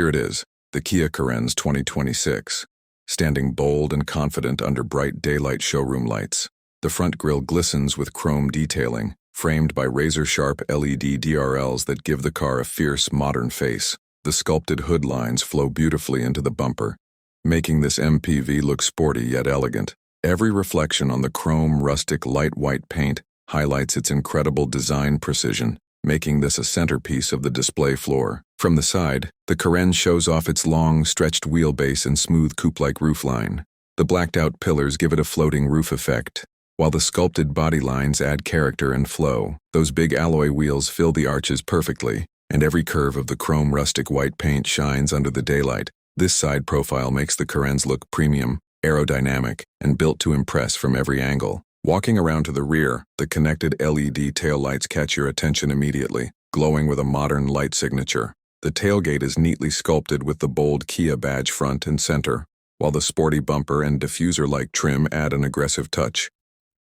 Here it is, the Kia Carens 2026. Standing bold and confident under bright daylight showroom lights. The front grille glistens with chrome detailing, framed by razor-sharp LED DRLs that give the car a fierce, modern face. The sculpted hood lines flow beautifully into the bumper, making this MPV look sporty yet elegant. Every reflection on the chrome, rustic, light white paint highlights its incredible design precision, making this a centerpiece of the display floor. From the side, the Carens shows off its long, stretched wheelbase and smooth coupe-like roofline. The blacked-out pillars give it a floating roof effect, while the sculpted body lines add character and flow. Those big alloy wheels fill the arches perfectly, and every curve of the chrome rustic white paint shines under the daylight. This side profile makes the Carens look premium, aerodynamic, and built to impress from every angle. Walking around to the rear, the connected LED taillights catch your attention immediately, glowing with a modern light signature. The tailgate is neatly sculpted with the bold Kia badge front and center, while the sporty bumper and diffuser-like trim add an aggressive touch.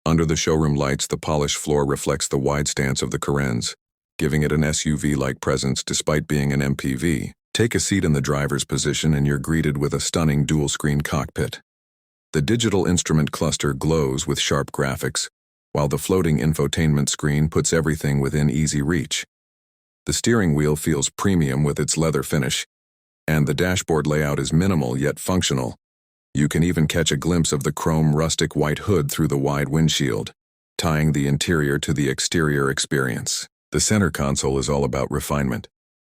Under the showroom lights, the polished floor reflects the wide stance of the Carens, giving it an SUV-like presence despite being an MPV. Take a seat in the driver's position and you're greeted with a stunning dual-screen cockpit. The digital instrument cluster glows with sharp graphics, while the floating infotainment screen puts everything within easy reach. The steering wheel feels premium with its leather finish, and the dashboard layout is minimal yet functional. You can even catch a glimpse of the chrome rustic white hood through the wide windshield, tying the interior to the exterior experience. The center console is all about refinement.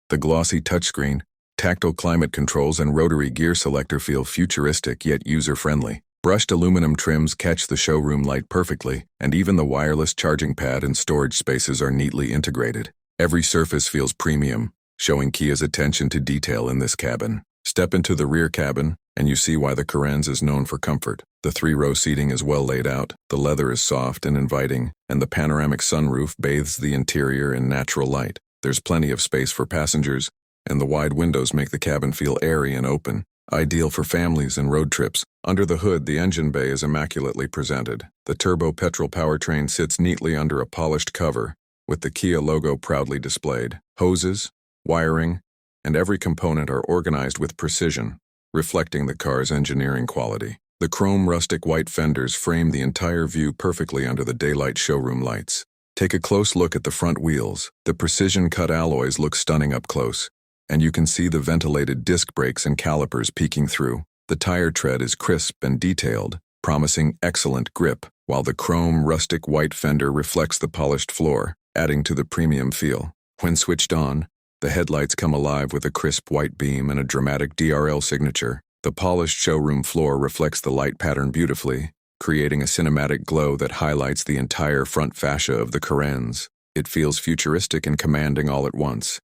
The glossy touchscreen, tactile climate controls, and rotary gear selector feel futuristic yet user-friendly. Brushed aluminum trims catch the showroom light perfectly, and even the wireless charging pad and storage spaces are neatly integrated. Every surface feels premium, showing Kia's attention to detail in this cabin. Step into the rear cabin, and you see why the Carens is known for comfort. The three-row seating is well laid out, the leather is soft and inviting, and the panoramic sunroof bathes the interior in natural light. There's plenty of space for passengers, and the wide windows make the cabin feel airy and open, ideal for families and road trips. Under the hood, the engine bay is immaculately presented. The turbo-petrol powertrain sits neatly under a polished cover, with the Kia logo proudly displayed. Hoses, wiring, and every component are organized with precision, reflecting the car's engineering quality. The chrome rustic white fenders frame the entire view perfectly under the daylight showroom lights. Take a close look at the front wheels. The precision-cut alloys look stunning up close, and you can see the ventilated disc brakes and calipers peeking through. The tire tread is crisp and detailed, promising excellent grip, while the chrome rustic white fender reflects the polished floor, adding to the premium feel. When switched on, the headlights come alive with a crisp white beam and a dramatic DRL signature. The polished showroom floor reflects the light pattern beautifully, creating a cinematic glow that highlights the entire front fascia of the Carens. It feels futuristic and commanding all at once.